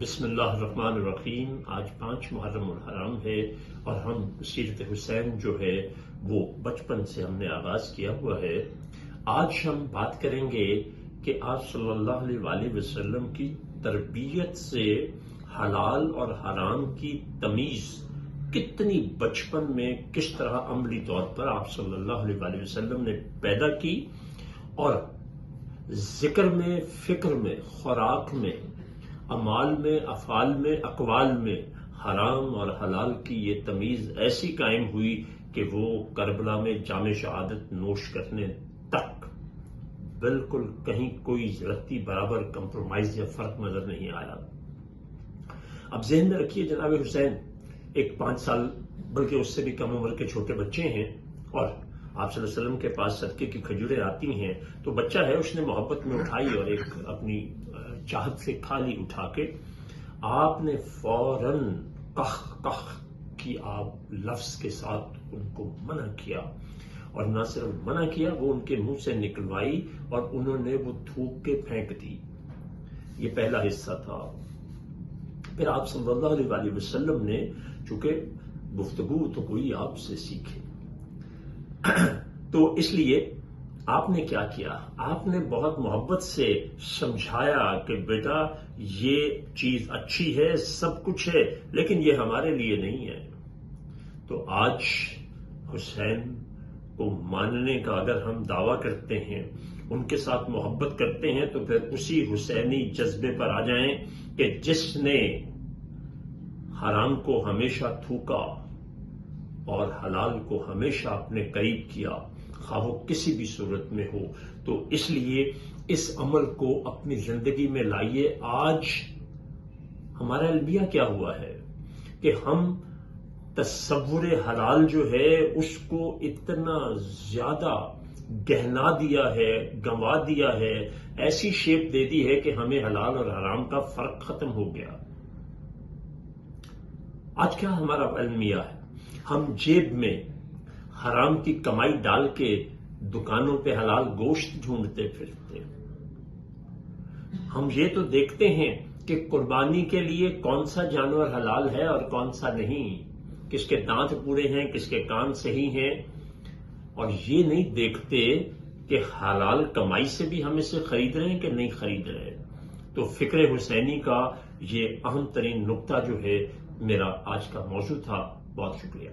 بسم اللہ الرحمن الرحیم۔ آج 5 محرم الحرام ہے اور ہم سیرت حسین جو ہے وہ بچپن سے ہم نے آغاز کیا ہوا ہے۔ آج ہم بات کریں گے کہ آپ صلی اللہ علیہ وآلہ وسلم کی تربیت سے حلال اور حرام کی تمیز کتنی بچپن میں کس طرح عملی طور پر آپ صلی اللہ علیہ وآلہ وسلم نے پیدا کی، اور ذکر میں، فکر میں، خوراک میں، اعمال میں، افعال میں، اقوال میں حرام اور حلال کی یہ تمیز ایسی قائم ہوئی کہ وہ کربلا میں جام شہادت نوش کرنے تک بالکل کہیں کوئی رتی برابر کمپرومائز یا فرق نظر نہیں آیا۔ اب ذہن میں رکھیے جناب حسین ایک 5 سال بلکہ اس سے بھی کم عمر کے چھوٹے بچے ہیں، اور آپ صلی اللہ علیہ وسلم کے پاس صدقے کی کھجوریں آتی ہیں تو بچہ ہے، اس نے محبت میں اٹھائی اور ایک اپنی چاہت سے کھا لی اٹھا کے۔ آپ نے فوراً کخ کی آپ لفظ کے ساتھ ان کو منع کیا، اور نہ صرف منع کیا، وہ ان کے منہ سے نکلوائی اور انہوں نے وہ تھوک کے پھینک دی۔ یہ پہلا حصہ تھا۔ پھر آپ صلی اللہ علیہ وآلہ وسلم نے، چونکہ گفتگو تو کوئی آپ سے سیکھے، تو اس لیے آپ نے کیا کیا؟ آپ نے بہت محبت سے سمجھایا کہ بیٹا یہ چیز اچھی ہے، سب کچھ ہے، لیکن یہ ہمارے لیے نہیں ہے۔ تو آج حسین کو ماننے کا اگر ہم دعویٰ کرتے ہیں، ان کے ساتھ محبت کرتے ہیں، تو پھر اسی حسینی جذبے پر آ جائیں کہ جس نے حرام کو ہمیشہ تھوکا اور حلال کو ہمیشہ اپنے قریب کیا، خواہ وہ کسی بھی صورت میں ہو۔ تو اس لیے اس عمل کو اپنی زندگی میں لائیے۔ آج ہمارا المیہ کیا ہوا ہے کہ ہم تصور حلال جو ہے اس کو اتنا زیادہ گہنا دیا ہے، گنوا دیا ہے، ایسی شیپ دے دی ہے کہ ہمیں حلال اور حرام کا فرق ختم ہو گیا۔ آج کیا ہمارا المیہ ہے؟ ہم جیب میں حرام کی کمائی ڈال کے دکانوں پہ حلال گوشت ڈھونڈتے پھرتے۔ ہم یہ تو دیکھتے ہیں کہ قربانی کے لیے کون سا جانور حلال ہے اور کون سا نہیں، کس کے دانت پورے ہیں، کس کے کان صحیح ہیں، اور یہ نہیں دیکھتے کہ حلال کمائی سے بھی ہم اسے خرید رہے ہیں کہ نہیں خرید رہے۔ تو فکر حسینی کا یہ اہم ترین نقطہ جو ہے میرا آج کا موضوع تھا۔ بہت شکریہ۔